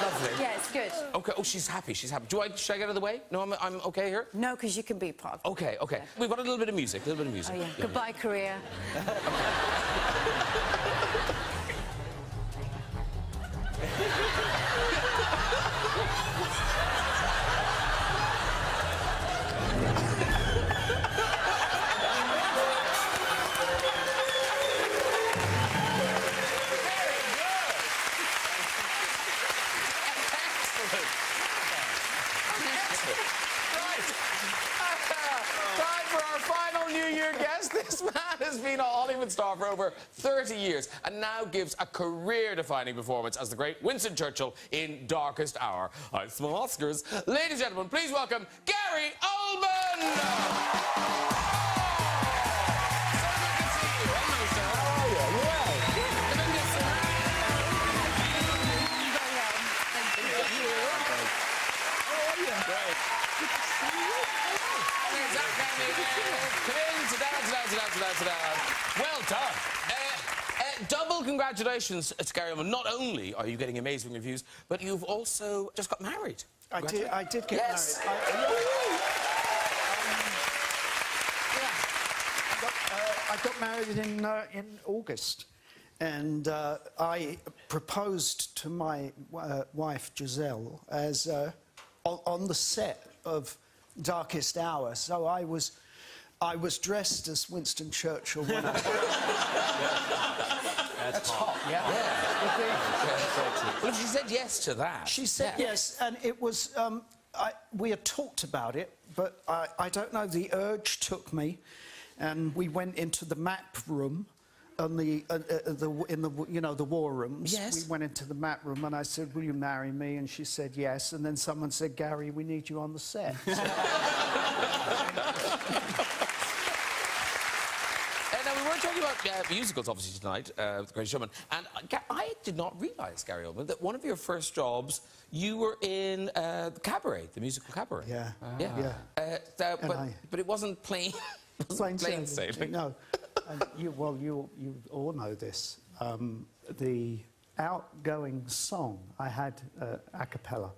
A: Lovely.
I: Yeah, it's good.
A: OK. Oh, she's happy. She's happy. Should I get out of the way? No, I'm OK here?
I: No, because you can be part of it.
A: OK, OK.
I: Yeah.
A: We've got a little bit of music.
I: Oh, yeah. Goodbye, career.
A: this man has been a Hollywood star for over 30 years and now gives a career-defining performance as the great Winston Churchill in Darkest Hour. I smell Oscars. Ladies and gentlemen, please welcome Gary Oldman! Sit down. Well done. Double congratulations to Gary Oldman. Not only are you getting amazing reviews, but you've also just got married.
L: I did get
A: yes.
L: married. I got married in August, and I proposed to my wife Giselle as on the set of Darkest Hour. So I was dressed as Winston Churchill when I...
B: That's hot.
A: Well, if she said yes to that...
L: She said yes, and it was... we had talked about it, but I don't know, the urge took me, and we went into the map room, in the you know, the war rooms.
A: Yes.
L: We went into the map room, and I said, will you marry me? And she said yes, and then someone said, Gary, we need you on the set.
A: Now, we were talking about musicals, obviously, tonight, with The Greatest Showman, and I did not realise, Gary Oldman, that one of your first jobs, you were in the Cabaret, the musical Cabaret.
L: Yeah.
A: Yeah. But it wasn't plain...
L: Plain
A: sailing.
L: No. You all know this. The outgoing song, I had a cappella,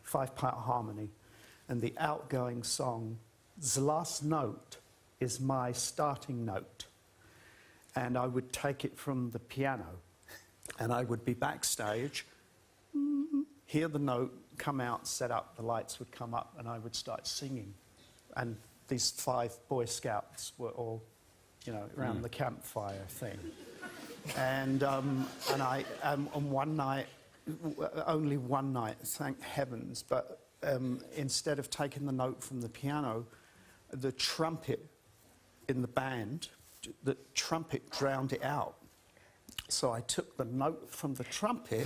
L: 5-part harmony, and the outgoing song's last note is my starting note. And I would take it from the piano, and I would be backstage, hear the note, come out, set up, the lights would come up, and I would start singing. And these 5 Boy Scouts were all, you know, around the campfire thing. And one night, only one night, thank heavens, but instead of taking the note from the piano, the trumpet in the band, the trumpet drowned it out. So I took the note from the trumpet,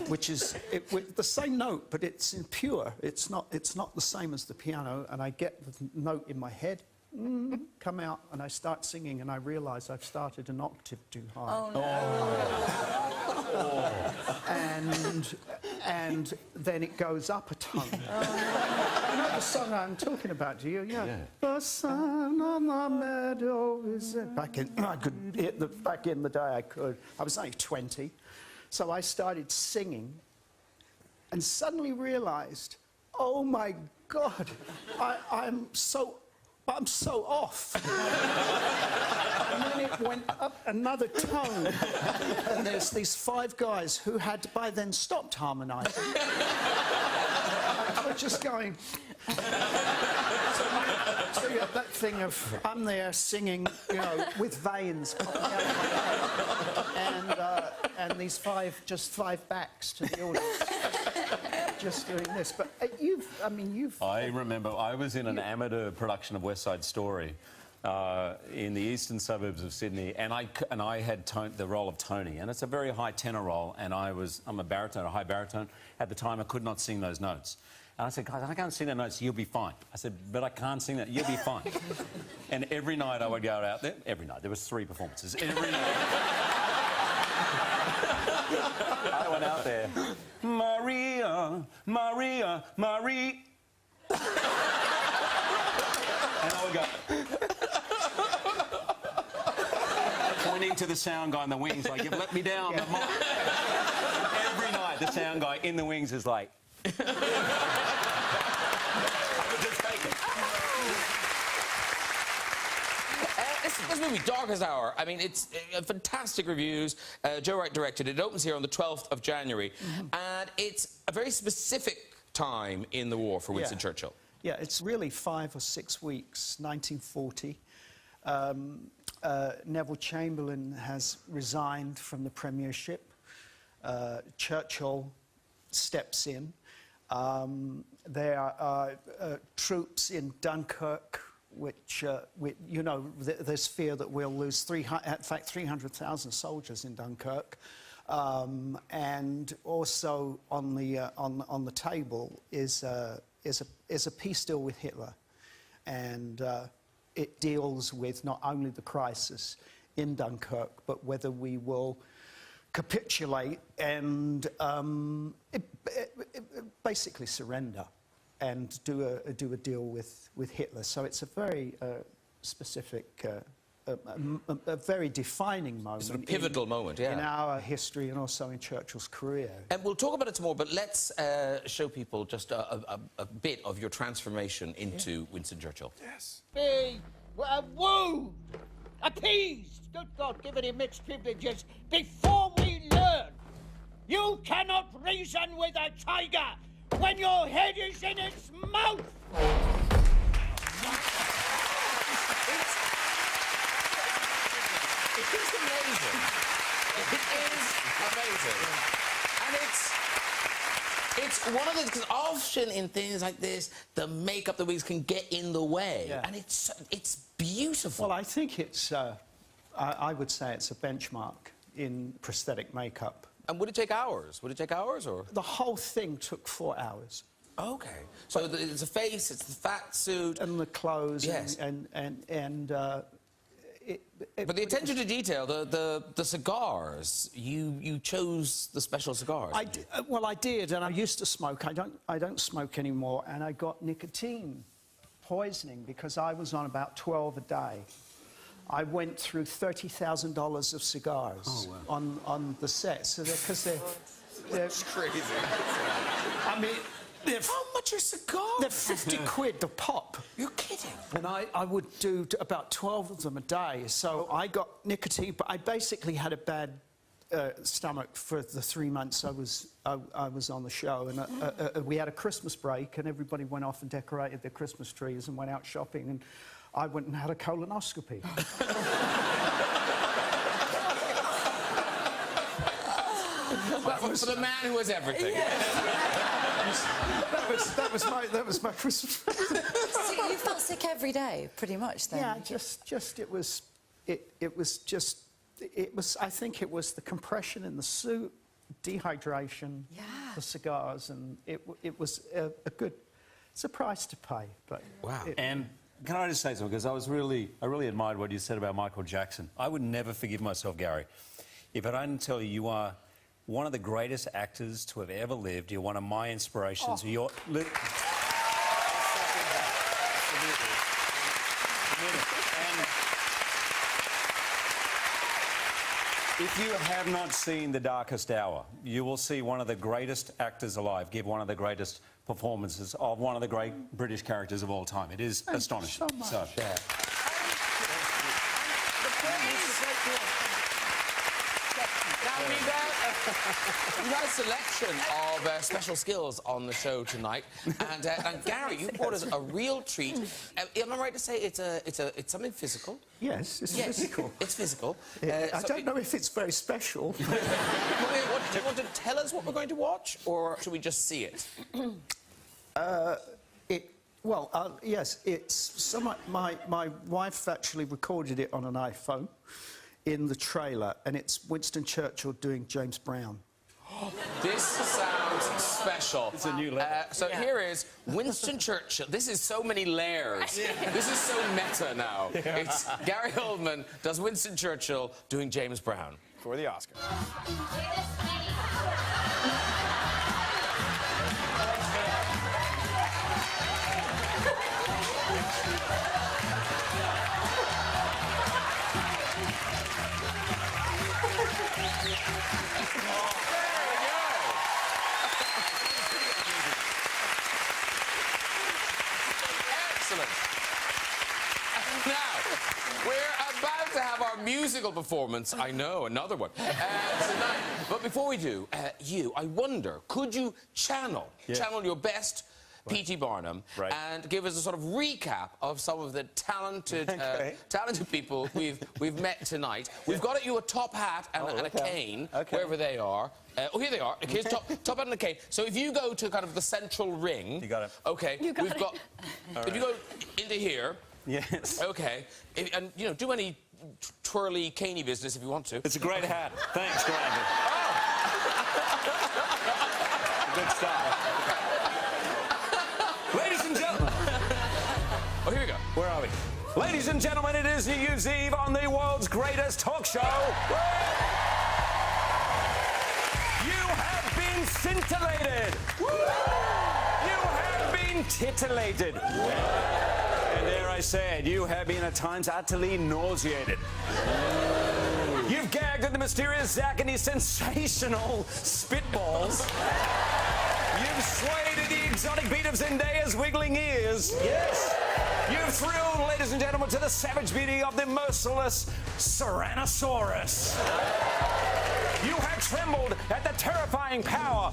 L: which is the same note, but it's impure. It's not the same as the piano. And I get the note in my head, come out, and I start singing, and I realise I've started an octave too high.
I: Oh, no.
L: And then it goes up a tone. You know the song I'm talking about, do you? Yeah. The sun on the meadow is... Back in the day, I could. I was only 20. So I started singing and suddenly realised, oh, my God, I'm so off. And then it went up another tone. And there's these 5 guys who had by then stopped harmonising. I was just going... So you have that thing of, I'm there singing, you know, with veins popping out of my head. And these 5 backs to the audience. Just doing this, but
B: I remember I was in an amateur production of West Side Story in the eastern suburbs of Sydney, and I had the role of Tony, and it's a very high tenor role, and I'm a baritone, a high baritone. At the time, I could not sing those notes. And I said, guys, I can't sing those notes, you'll be fine. I said, but I can't sing that, you'll be fine. And every night I would go out there, every night, there was 3 performances, every night. I went out there, Maria, Maria, Marie. And I would go... pointing to the sound guy in the wings, like, you've let me down. Every night, the sound guy in the wings is like... I would just take it.
A: This movie, Darkest Hour, I mean, it's fantastic reviews. Joe Wright directed it. It opens here on the 12th of January. And it's a very specific time in the war for Winston Churchill.
L: Yeah, it's really 5 or 6 weeks, 1940. Neville Chamberlain has resigned from the premiership. Churchill steps in. There are troops in Dunkirk you know, there's fear that we'll lose 300,000 soldiers in Dunkirk. And also on the table is a peace deal with Hitler, and it deals with not only the crisis in Dunkirk, but whether we will capitulate and basically surrender and do a deal with Hitler. So it's a very specific. A very defining moment.
A: Sort of pivotal moment, yeah.
L: In our history and also in Churchill's career.
A: And we'll talk about it some more, but let's show people just a bit of your transformation into Winston Churchill.
C: Yes.
M: Be wooed, appeased, good God, given him mixed privileges, before we learn. You cannot reason with a tiger when your head is in its mouth.
A: It is amazing. It is amazing. And it's one of the, because often in things like this, the makeup, the wigs can get in the way.
L: Yeah.
A: And it's beautiful.
L: Well, I think it's, I would say it's a benchmark in prosthetic makeup.
A: And would it take hours? Would it take hours, or?
L: The whole thing took 4 hours.
A: Okay. So it's a face, it's the fat suit.
L: And the clothes.
A: Yes. But the attention to detail, the cigars, you chose the special cigars.
L: I did, and I used to smoke. I don't smoke anymore, and I got nicotine poisoning because I was on about 12 a day. I went through $30,000 of cigars on the set, so because they're
A: That's crazy.
L: I mean.
A: How much are cigars?
L: They're 50 quid the pop.
A: You're kidding.
L: And I would do about 12 of them a day. So I got nicotine, but I basically had a bad stomach for the 3 months I was on the show. And we had a Christmas break, and everybody went off and decorated their Christmas trees and went out shopping. And I went and had a colonoscopy.
A: For the man who was everything.
L: That was my Christmas.
I: So you felt sick every day, pretty much, then?
L: Yeah, I think it was the compression in the suit, dehydration, the cigars, and it was it's a price to pay. But
A: wow.
B: And can I just say something? Because I really admired what you said about Michael Jackson. I would never forgive myself, Gary, if I didn't tell you you are one of the greatest actors to have ever lived. You're one of my inspirations.
L: Oh.
B: You're... If you have not seen The Darkest Hour, you will see one of the greatest actors alive give one of the greatest performances of one of the great British characters of all time. It is astonishing.
L: So much.
B: Yeah.
A: Now, we've got a selection of special skills on the show tonight, and Gary, you brought us a real treat. Am I right to say it's something physical?
L: Yes, it's physical.
A: It's physical.
L: I don't know if it's very special.
A: Do you want to tell us what we're going to watch, or should we just see it?
L: Yes, it's my wife actually recorded it on an iPhone in the trailer, and it's Winston Churchill doing James Brown.
A: This sounds special.
B: It's a new level.
A: So here is Winston Churchill. This is so many layers. This is so meta now.
B: Yeah.
A: It's Gary Oldman does Winston Churchill doing James Brown.
C: For the Oscar.
A: Now, we're about to have our musical performance. I know, another one. Tonight. But before we do, I wonder, could you channel your best P.T. Barnum and give us a sort of recap of some of the talented people we've met tonight? We've got you a top hat and a cane, wherever they are. Here they are. Here's top hat and a cane. So if you go to kind of the central ring...
B: You got it.
A: OK. If you go into here...
B: Yes.
A: Okay. And, you know, do any twirly, caney business if you want to.
B: It's a great hat. Thanks, Granny. Good stuff. Ladies and gentlemen.
A: Oh, here we go.
B: Where are we? Ladies and gentlemen, it is New Year's Eve on the world's greatest talk show. You have been scintillated. You have been titillated. And dare I say it, you have been at times utterly nauseated. You've gagged at the mysterious Zac and his sensational spitballs. You've swayed at the exotic beat of Zendaya's wiggling ears. Yes. You've thrilled, ladies and gentlemen, to the savage beauty of the merciless Tyrannosaurus. You have trembled at the terrifying power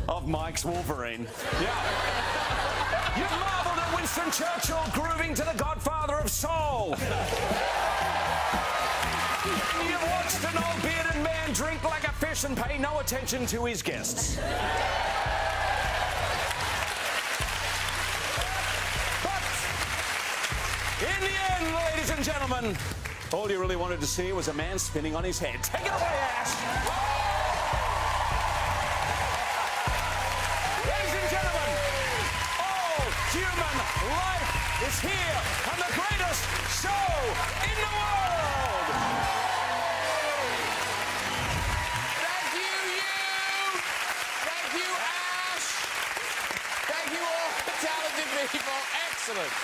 B: of Mike's Wolverine. Yeah. You've marveled at Winston Churchill grooving to the Godfather of Soul. You've watched an old bearded man drink like a fish and pay no attention to his guests. But in the end, ladies and gentlemen, all you really wanted to see was a man spinning on his head. Take it away, Ash! Ladies and gentlemen, all human life is here on the greatest show in the world!
A: Thank you, Hugh! Thank you, Ash! Thank you all talented people. Excellent.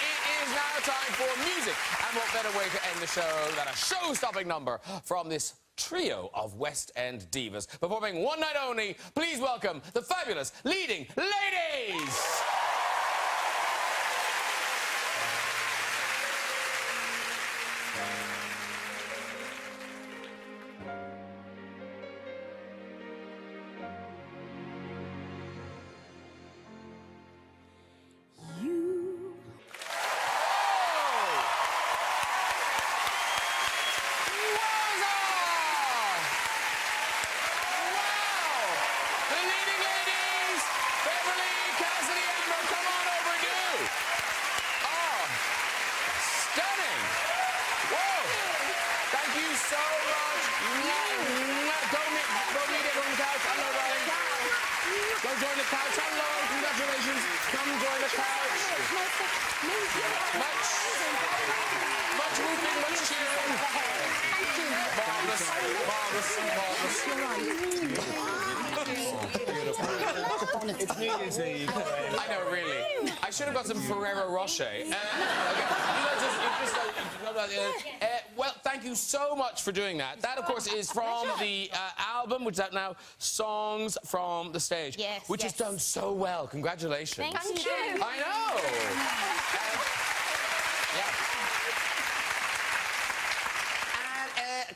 A: It is now time for music. And what better way to end the show than a show-stopping number from this trio of West End divas. Performing one night only, please welcome the fabulous leading ladies!
C: It's New Year's Eve.
A: I know, really. I should have got some Ferrero Rocher. Well, thank you so much for doing that. That, of course, is from the album, which is out now, Songs from the Stage, which has done so well. Congratulations.
D: Thank you.
A: I know.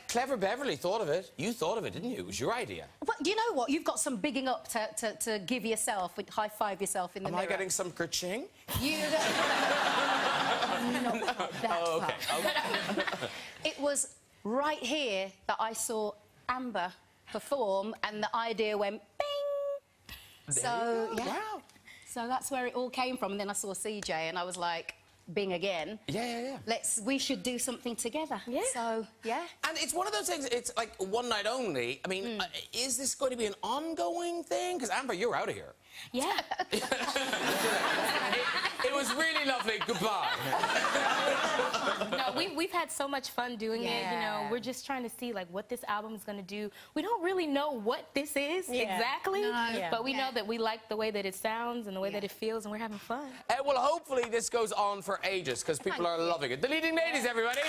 A: Clever Beverly thought of it. You thought of it, didn't you? It was your idea.
N: Well, you know what? You've got some bigging up to give yourself, high-five yourself in the mirror.
A: Am I getting some kerching?
N: You not that
A: okay.
N: It was right here that I saw Amber perform, and the idea went bing. So, yeah.
A: Wow.
N: So that's where it all came from. And then I saw CJ, and I was like, Bing again.
A: Yeah.
N: We should do something together. Yeah. So, yeah.
A: And it's one of those things, it's like one night only. I mean, is this going to be an ongoing thing? Because, Amber, you're out of here.
N: Yeah.
A: It was really lovely. Goodbye.
O: No, we've had so much fun doing it. You know, we're just trying to see like what this album is going to do. We don't really know what this is exactly, but we know that we like the way that it sounds and the way that it feels, and we're having fun.
A: Well, hopefully this goes on for ages because people are loving it. The leading ladies, everybody.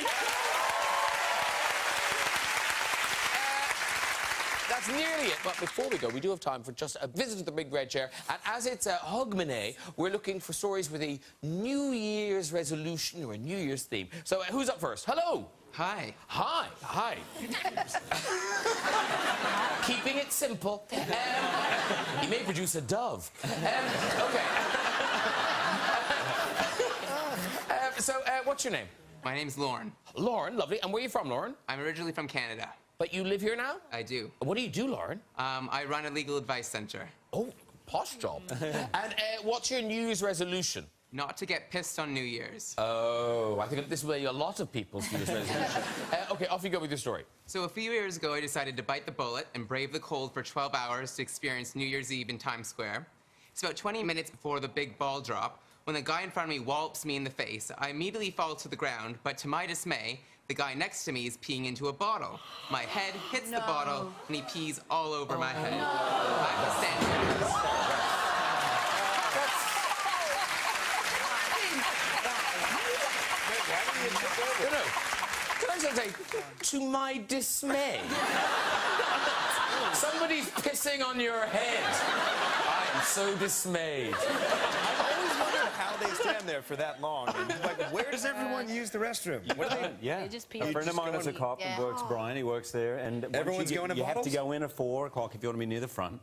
A: That's nearly it, but before we go, we do have time for just a visit to the big red chair. And as it's a Hogmanay, we're looking for stories with a New Year's resolution or a New Year's theme. So who's up first? Hello.
P: Hi.
A: Hi. Keeping it simple. You may produce a dove. Okay. So what's your name?
P: My name's Lauren.
A: Lauren, lovely. And where are you from, Lauren?
P: I'm originally from Canada.
A: But you live here now?
P: I do.
A: What do you do, Lauren?
P: I run a legal advice centre.
A: Oh, posh job. And what's your New Year's resolution?
P: Not to get pissed on New Year's.
A: Oh, I think this way a lot of people's New Year's resolution. OK, off you go with your story.
P: So a few years ago, I decided to bite the bullet and brave the cold for 12 hours to experience New Year's Eve in Times Square. It's about 20 minutes before the big ball drop. When the guy in front of me wallops me in the face, I immediately fall to the ground, but to my dismay, the guy next to me is peeing into a bottle. My head hits the bottle, and he pees all over my head. I have to stand here.
A: No. Can I just say, to my dismay, somebody's pissing on your head. I am so dismayed.
C: I've always wondered how they stand there for that long. And, like, where does everyone use the restroom? What do they?
B: Yeah.
O: They just pee.
B: A friend of mine is a cop and works, Brian, he works there. And
C: Everyone's going to
B: you have to
C: bottles?
B: go in at 4 o'clock if you want to be near the front.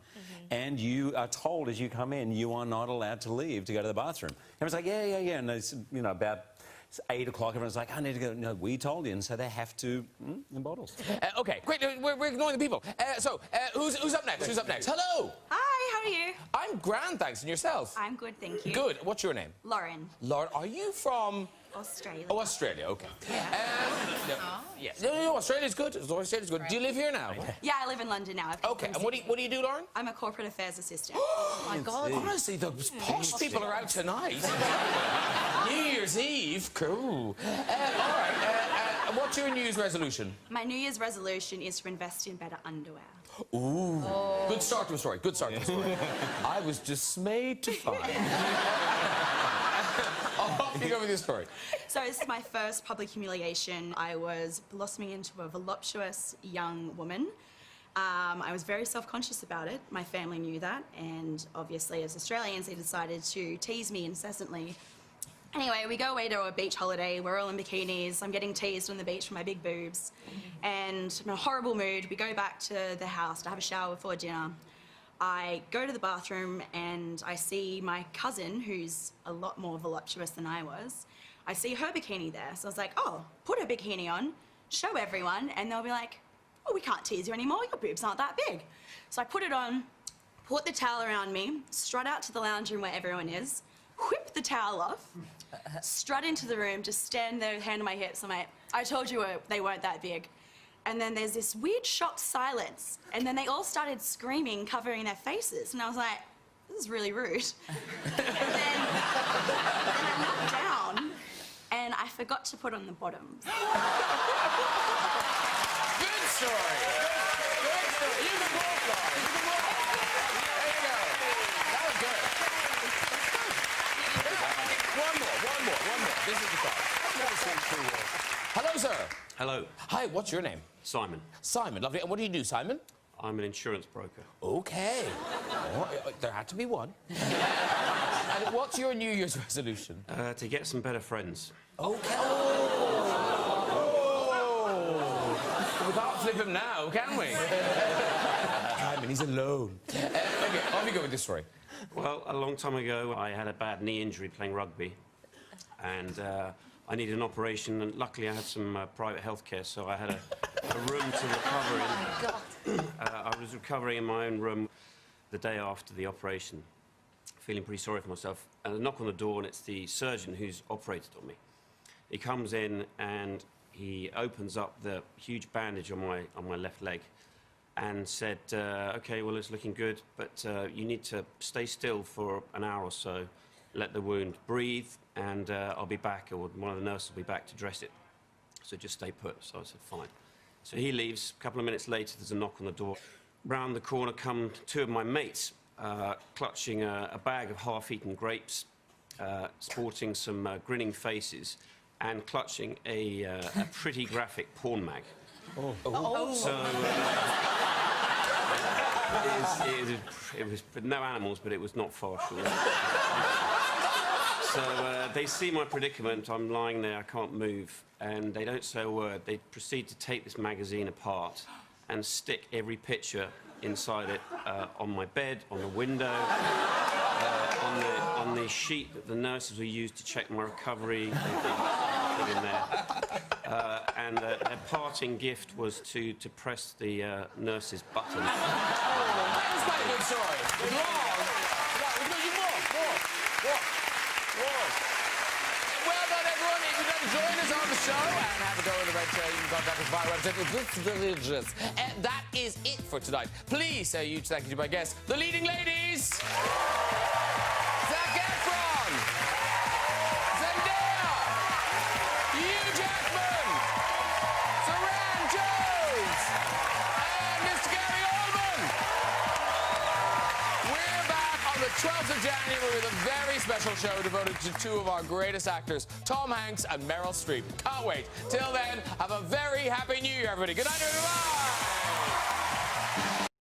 B: And you are told as you come in, you are not allowed to leave to go to the bathroom. Everyone's like, yeah. And it's, you know, about 8 o'clock, everyone's like, I need to go. No, we told you. And so they have to in bottles.
A: OK, great. We're ignoring the people. Who's up next? Who's up next? Hello.
J: Hi, how are you?
A: I'm grand, thanks. And yourself?
J: I'm good, thank you.
A: Good. What's your name?
J: Lauren.
A: Lauren, are you from...
J: Australia.
A: Oh, Australia, OK.
J: Yeah.
A: Yes. No, Australia's good. Australia's good. Do you live here now?
J: Yeah, I live in London now.
A: OK, and what do you do, Lauren?
J: I'm a corporate affairs assistant.
A: Oh, my God. Honestly, the posh people are out tonight. New Year's Eve. Cool. All right. What's your New Year's resolution?
J: My New Year's resolution is to invest in better underwear.
A: Ooh. Good start to a story. Good start to a story. I was dismayed to find. Off you go with your story.
J: So this is my first public humiliation. I was blossoming into a voluptuous young woman. I was very self-conscious about it. My family knew that, and obviously as Australians, they decided to tease me incessantly. Anyway, we go away to a beach holiday. We're all in bikinis. I'm getting teased on the beach for my big boobs. And I'm in a horrible mood. We go back to the house to have a shower before dinner. I go to the bathroom and I see my cousin, who's a lot more voluptuous than I was. I see her bikini there. So I was like, oh, put her bikini on, show everyone, and they'll be like, oh, we can't tease you anymore. Your boobs aren't that big. So I put it on, put the towel around me, strut out to the lounge room where everyone is, whip the towel off, strut into the room, just stand there, hand on my hips. I'm like, I told you they weren't that big. And then there's this weird shocked silence. And then they all started screaming, covering their faces. And I was like, this is really rude. And then I looked down and I forgot to put on the bottoms.
A: Good story. Good story. You can walk, Lauren. You can walk. There you go. That was good. One more. This is the call. Hello, sir.
Q: Hello.
A: Hi, what's your name?
Q: Simon.
A: Simon, lovely. And what do you do, Simon?
Q: I'm an insurance broker.
A: OK. Oh, there had to be one. And what's your New Year's resolution?
Q: To get some better friends.
A: OK. We can't flip him now, can we? Simon, he's alone. OK, off you go with this story.
Q: Well, a long time ago, I had a bad knee injury playing rugby. And I needed an operation, and luckily I had some private health care, so I had a room to recover in.
I: Oh, God.
Q: I was recovering in my own room the day after the operation, feeling pretty sorry for myself. And I knock on the door, and it's the surgeon who's operated on me. He comes in, and he opens up the huge bandage on my left leg and said, OK, well, it's looking good, but you need to stay still for an hour or so, let the wound breathe, and I'll be back, or one of the nurses will be back to dress it. So just stay put. So I said, fine. So he leaves. A couple of minutes later, there's a knock on the door. Round the corner come two of my mates, clutching a bag of half-eaten grapes, sporting some grinning faces, and clutching a pretty graphic porn mag. So it was no animals, but it was not far short. So they see my predicament. I'm lying there, I can't move, and they don't say a word. They proceed to take this magazine apart and stick every picture inside it, on my bed, on the window, on the sheet that the nurses will use to check my recovery. They put in there. And their parting gift was to press the nurse's button.
A: That's quite a good story. Long. More. show and have a go in the red chair. You can contact us via website. It's delicious. And that is it for tonight. Please say a huge thank you to my guests, the leading ladies. Zac Efron, Zendaya, Hugh Jackman, Suranne and Mr. Gary Oldman. We're back on the 12th of January with a very special show devoted to two of our greatest actors, Tom Hanks and Meryl Streep. Can't wait. Till then, have a very happy New Year, everybody. Good night, everybody.